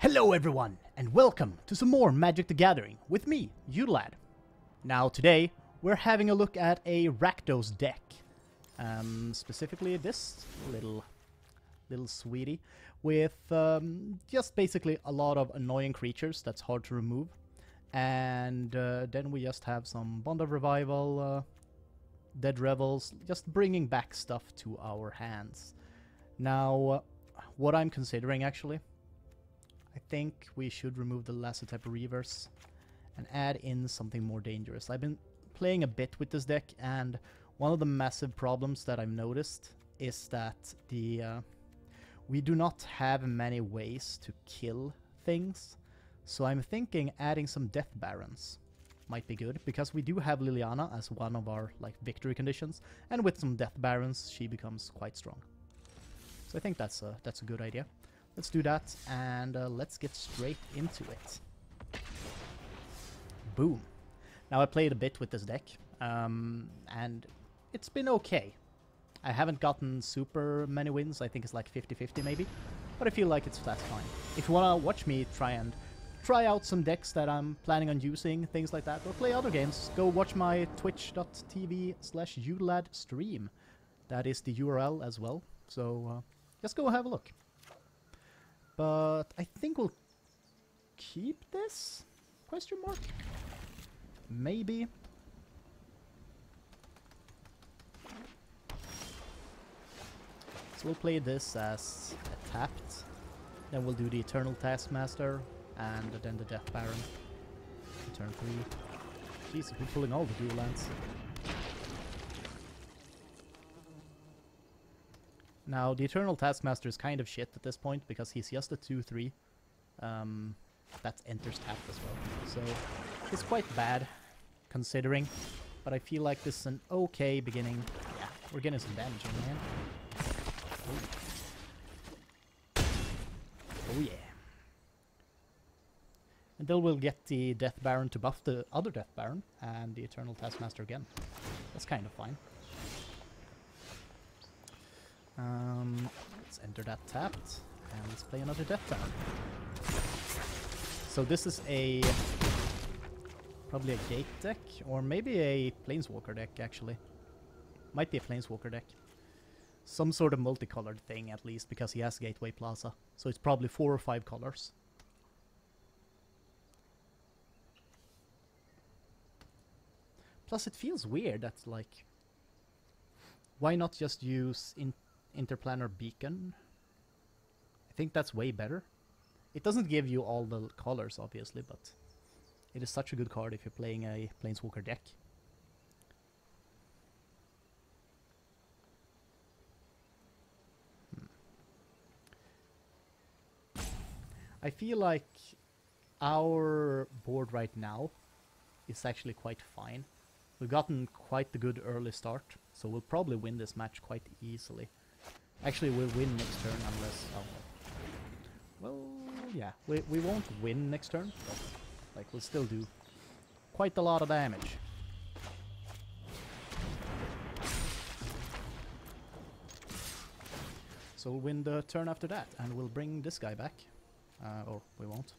Hello everyone, and welcome to some more Magic the Gathering with me, Udalad. Now today, we're having a look at a Rakdos deck. Specifically this little sweetie with just basically a lot of annoying creatures that's hard to remove. And then we just have some Bond of Revival, Dead Revels, just bringing back stuff to our hands. Now, what I'm considering actually, I think we should remove the Lasso-type Reavers and add in something more dangerous. I've been playing a bit with this deck, and one of the massive problems that I've noticed is that we do not have many ways to kill things. So I'm thinking adding some Death Barons might be good, because we do have Liliana as one of our victory conditions, and with some Death Barons she becomes quite strong. So I think that's a good idea. Let's do that, and let's get straight into it. Boom. Now I played a bit with this deck, and it's been okay. I haven't gotten super many wins. I think it's like 50-50 maybe, but I feel like that's fine. If you want to watch me try out some decks that I'm planning on using, things like that, or play other games, go watch my twitch.tv/Udalad stream. That is the URL as well, so just go have a look. But I think we'll keep this? Question mark? Maybe. So we'll play this as a tapped. Then we'll do the Eternal Taskmaster and then the Death Baron. Turn 3. Jeez, we're pulling all the dual lands. Now, the Eternal Taskmaster is kind of shit at this point, because he's just a 2-3. That enters tapped as well. So, it's quite bad, considering. But I feel like this is an okay beginning. Yeah, we're getting some damage in, man. Oh yeah. And then we'll get the Death Baron to buff the other Death Baron, and the Eternal Taskmaster again. That's kind of fine. Let's enter that tapped, and let's play another Death Baron. So this is probably a Gate deck, or maybe a Planeswalker deck actually. Might be a Planeswalker deck. Some sort of multicolored thing at least, because he has Gateway Plaza. So it's probably 4 or 5 colors. Plus it feels weird that why not just use Interplanar Beacon? I think that's way better. It doesn't give you all the colors, obviously, but it is such a good card if you're playing a Planeswalker deck. I feel like our board right now is actually quite fine. We've gotten quite a good early start, so we'll probably win this match quite easily. Actually, we'll win next turn unless... Oh, well, yeah. We won't win next turn, but we'll still do quite a lot of damage. So we'll win the turn after that, and we'll bring this guy back. Or we won't.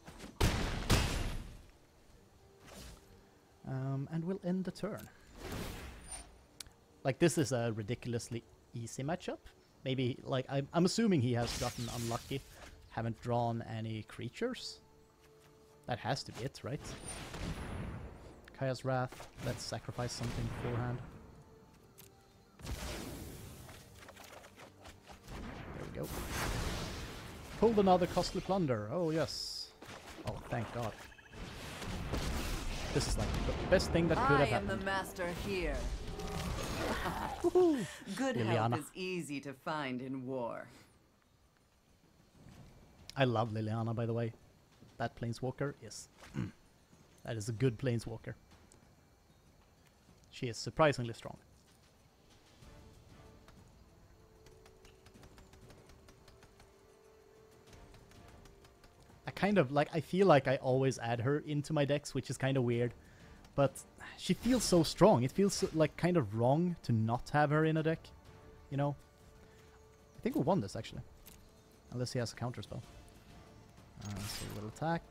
And we'll end the turn. This is a ridiculously easy matchup. Maybe, I'm assuming he has gotten unlucky. Haven't drawn any creatures. That has to be it, right? Kaya's Wrath. Let's sacrifice something beforehand. There we go. Pulled another Costly Plunder. Oh, yes. Oh, thank God. This is the best thing that could have happened. I am the master here. Good Liliana. help is easy to find in war. I love Liliana, by the way. That Planeswalker is... that is a good Planeswalker. She is surprisingly strong. I feel like I always add her into my decks, which is kind of weird. But she feels so strong. It feels kind of wrong to not have her in a deck. You know? I think we won this, actually. Unless he has a counterspell. So we'll attack.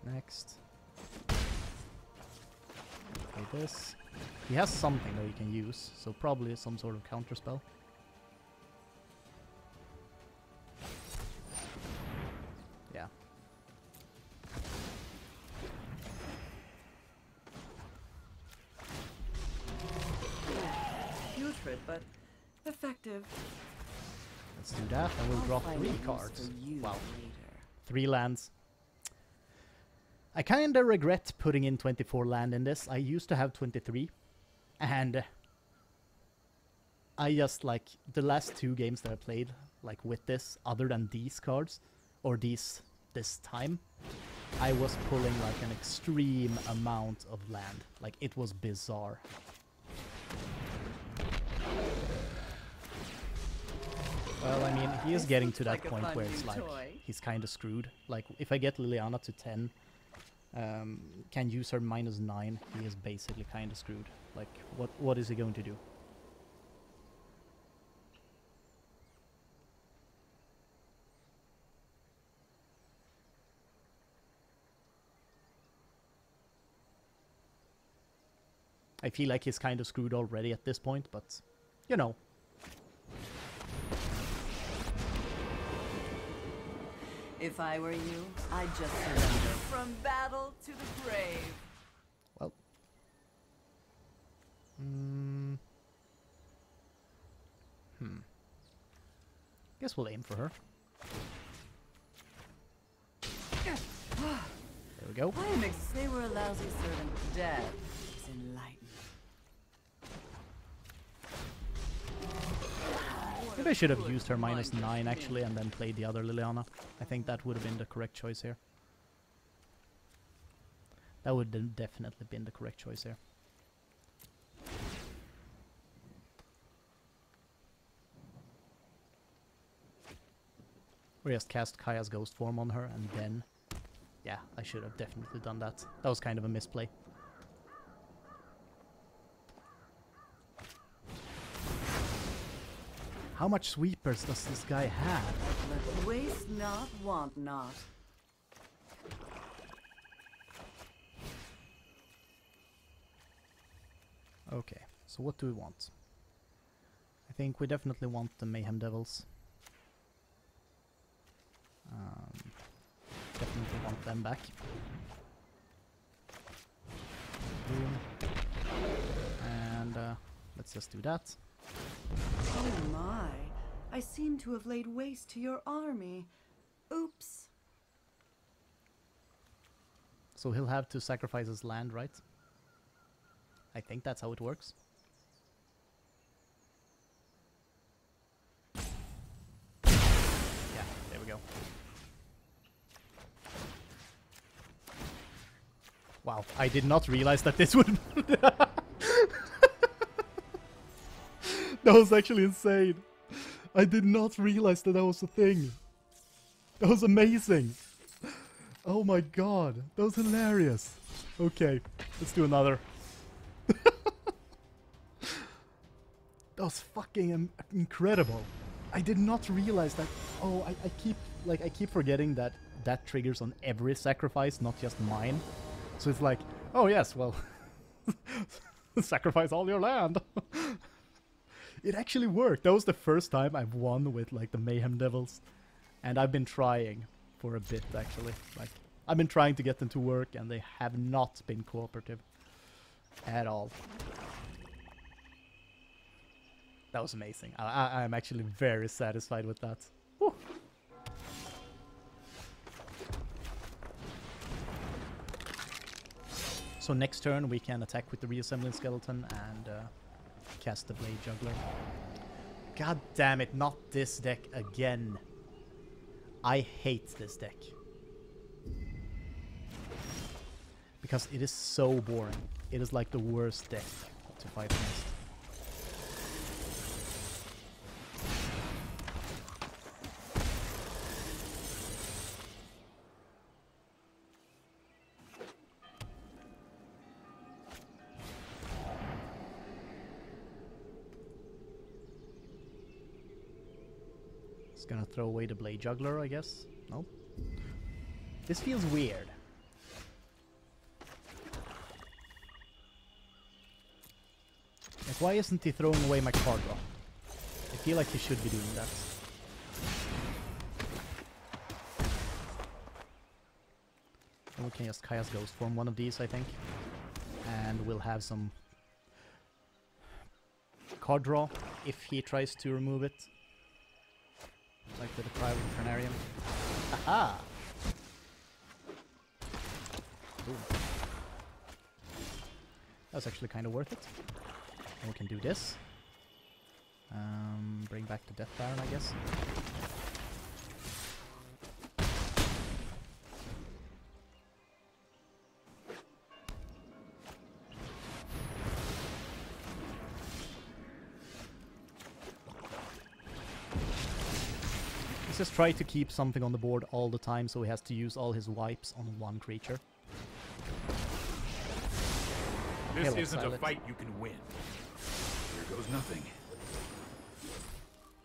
Next. Play this. He has something that he can use, so probably some sort of counter spell. Yeah. Putrid, but effective. Let's do that, and we'll draw 3 cards. Wow. 3 lands. I kinda regret putting in 24 land in this. I used to have 23. And I just, like, the last 2 games that I played, like, with this, other than these cards, or this time, I was pulling, like, an extreme amount of land. Like, it was bizarre. Well, I mean, he is getting to that point where it's like, he's kinda screwed. Like, if I get Liliana to 10, can use her -9, he is basically kinda screwed. Like, what is he going to do? I feel like he's kind of screwed already at this point, but, you know. If I were you, I'd just surrender from battle to the grave. Well. Guess we'll aim for her. There we go. They were a lousy servant. Death is enlightened. Maybe I should have used her -9 actually and then played the other Liliana. I think that would have been the correct choice here. That would have definitely been the correct choice here. Or just cast Kaya's ghost form on her and then... Yeah, I should have definitely done that. That was kind of a misplay. How much sweepers does this guy have? Let waste not, want not. Okay, so what do we want? I think we definitely want the Mayhem Devils. Definitely want them back. Boom. And let's just do that. Oh my, I seem to have laid waste to your army. Oops. So he'll have to sacrifice his land, right? I think that's how it works. Yeah, there we go. Wow, I did not realize that this would... That was actually insane. I did not realize that that was a thing. That was amazing. Oh my god, that was hilarious. Okay, let's do another. That was fucking incredible. I did not realize that. Oh, I keep forgetting that that triggers on every sacrifice, not just mine. So it's like, oh yes, well, sacrifice all your land. It actually worked. That was the first time I've won with like the Mayhem Devils, and I've been trying for a bit actually. Like, I've been trying to get them to work, and they have not been cooperative at all. That was amazing. I'm actually very satisfied with that. Woo. So next turn we can attack with the Reassembling Skeleton and cast the Blade Juggler. God damn it, not this deck again. I hate this deck. Because it is so boring. It is like the worst deck to fight against. Just gonna throw away the Blade Juggler, I guess. Nope. This feels weird. Like, why isn't he throwing away my card draw? I feel like he should be doing that. And we can just Kaya's Ghost form one of these, I think. And we'll have some card draw if he tries to remove it. Like with the Private Planarian. Aha! Boom. That was actually kind of worth it. And we can do this. Bring back the Death Baron, I guess. Let's just try to keep something on the board all the time, so he has to use all his wipes on one creature. This isn't a fight you can win. Here goes nothing.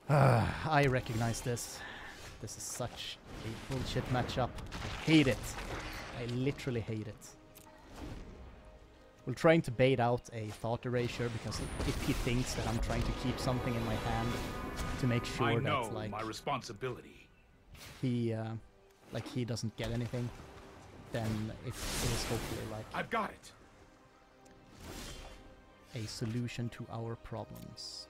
I recognize this. This is such a bullshit matchup. I hate it. I literally hate it. We're trying to bait out a Thought Erasure because if he thinks that I'm trying to keep something in my hand to make sure that, like, my responsibility. He doesn't get anything, then it is hopefully like I've got it. A solution to our problems.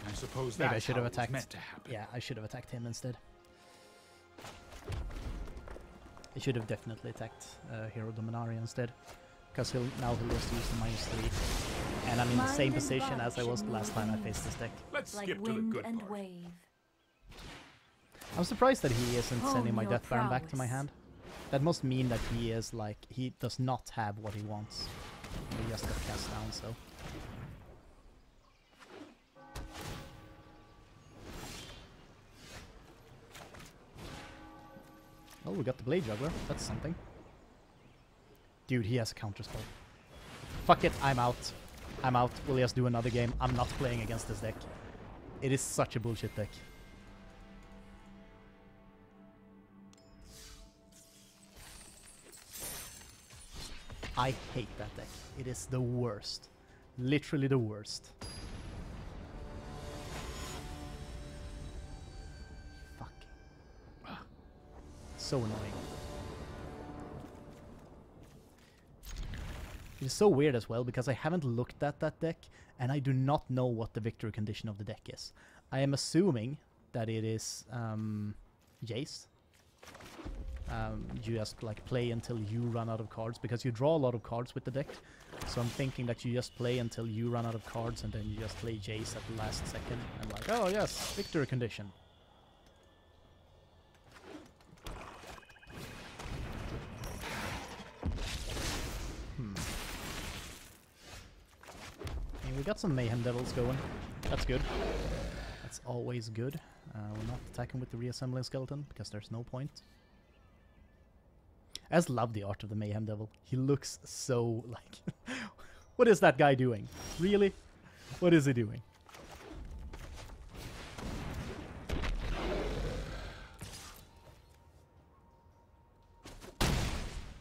I suppose maybe I that's should how have it was attacked. meant to happen. Yeah, I should have attacked him instead. I should have definitely attacked Hero Dominaria instead, because he'll just use the -3, and I'm in the same position as I was the last time I faced this deck. Let's Like skip to the wind good and part. wave. I'm surprised that he isn't sending my your Death Baron back to my prowess. hand. That must mean that he is like, he does not have what he wants. He just got cast down, so. Oh, we got the Blade Juggler. That's something. Dude, he has a counter spell. Fuck it, I'm out. I'm out. We'll just do another game. I'm not playing against this deck. It is such a bullshit deck. I hate that deck. It is the worst. Literally the worst. Fuck. So annoying. It is so weird as well because I haven't looked at that deck and I do not know what the victory condition of the deck is. I am assuming that it is Jace. You just like play until you run out of cards because you draw a lot of cards with the deck. So I'm thinking that you just play until you run out of cards and then you just play Jace at the last second and like, oh yes, victory condition. And we got some Mayhem Devils going. That's good. That's always good. We're not attacking with the reassembling skeleton because there's no point. I just love the art of the Mayhem Devil. He looks so like... What is that guy doing? Really? What is he doing?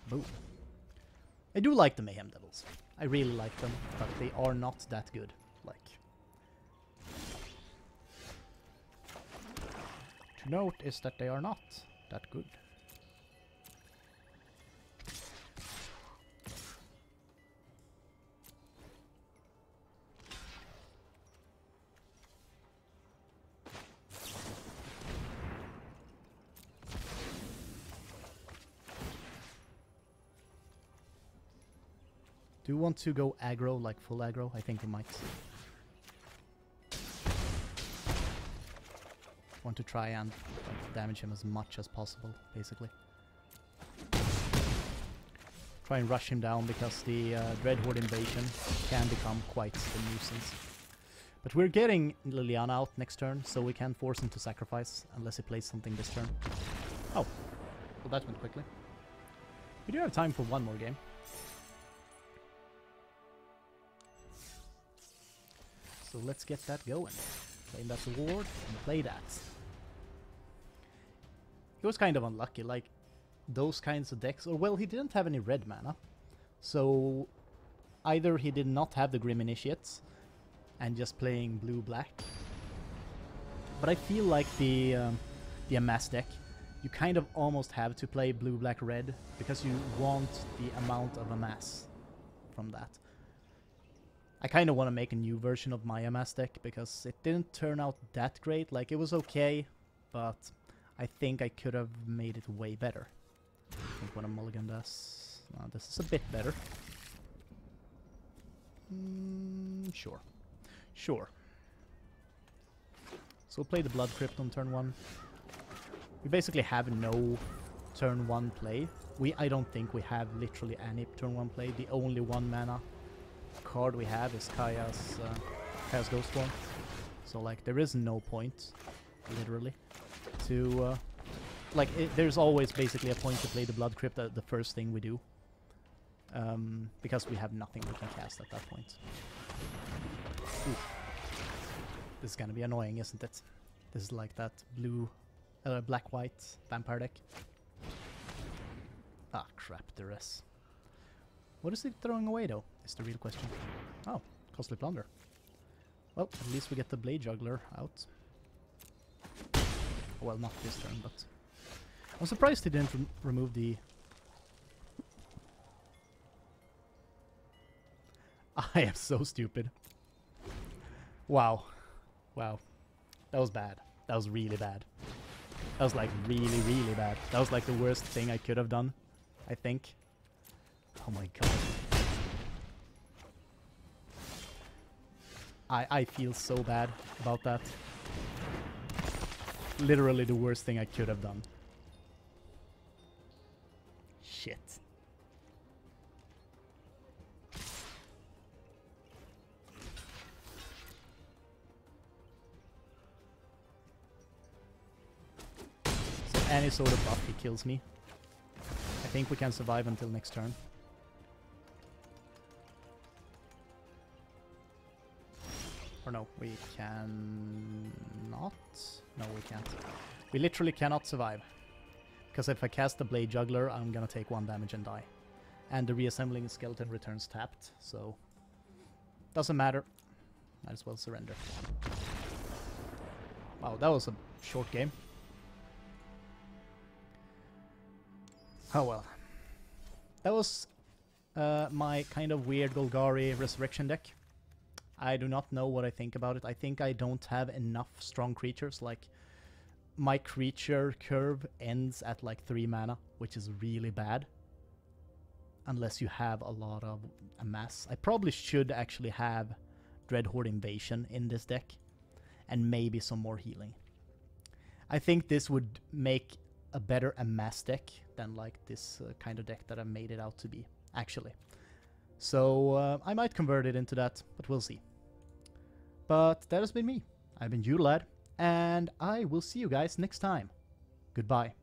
Boom. I do like the Mayhem Devils. I really like them, but they are not that good. Like... To note is that they are not that good. Do you want to go aggro, like full aggro? I think we might. Want to try and like, damage him as much as possible, basically. Try and rush him down because the Dreadhorde invasion can become quite the nuisance. But we're getting Liliana out next turn, so we can force him to sacrifice unless he plays something this turn. Oh, well that went quickly. We do have time for one more game. So let's get that going. Claim that reward and play that. He was kind of unlucky, like those kinds of decks, or well, he didn't have any red mana. So either he did not have the Grim Initiates and just playing blue-black. But I feel like the Amass deck, you kind of almost have to play blue-black-red because you want the amount of Amass from that. I kind of want to make a new version of my Amass deck because it didn't turn out that great. Like, it was okay, but I think I could have made it way better. I think when a mulligan does... this is a bit better. Sure. Sure. So we'll play the Blood Crypt on turn 1. We basically have no turn 1 play. I don't think we have literally any turn 1 play. The only 1 mana card we have is Kaya's Ghost Form. So like there is no point, literally, to there's always basically a point to play the Blood Crypt, the first thing we do. Because we have nothing we can cast at that point. Ooh. This is gonna be annoying, isn't it? This is like that black-white vampire deck. Ah, crap, there is. What is it throwing away, though, is the real question. Oh, Costly Plunder. Well, at least we get the Blade Juggler out. Well, not this turn, but... I'm surprised he didn't remove the... I am so stupid. Wow. Wow. That was bad. That was really bad. That was like really, really bad. That was like the worst thing I could have done, I think. Oh my god. I feel so bad about that. Literally the worst thing I could have done. Shit. Any sort of buff, he kills me. I think we can survive until next turn. Or no, we can not. No, we can't. We literally cannot survive. Because if I cast the Blade Juggler, I'm gonna take 1 damage and die. And the Reassembling Skeleton returns tapped, so... Doesn't matter. Might as well surrender. Wow, that was a short game. Oh well. That was my kind of weird Golgari Resurrection deck. I do not know what I think about it. I think I don't have enough strong creatures. Like, my creature curve ends at like 3 mana, which is really bad. Unless you have a lot of Amass. I probably should actually have Dreadhorde Invasion in this deck. And maybe some more healing. I think this would make a better Amass deck than like this kind of deck that I made it out to be, actually. So I might convert it into that, but we'll see. But that has been me. I've been Udalad, and I will see you guys next time. Goodbye.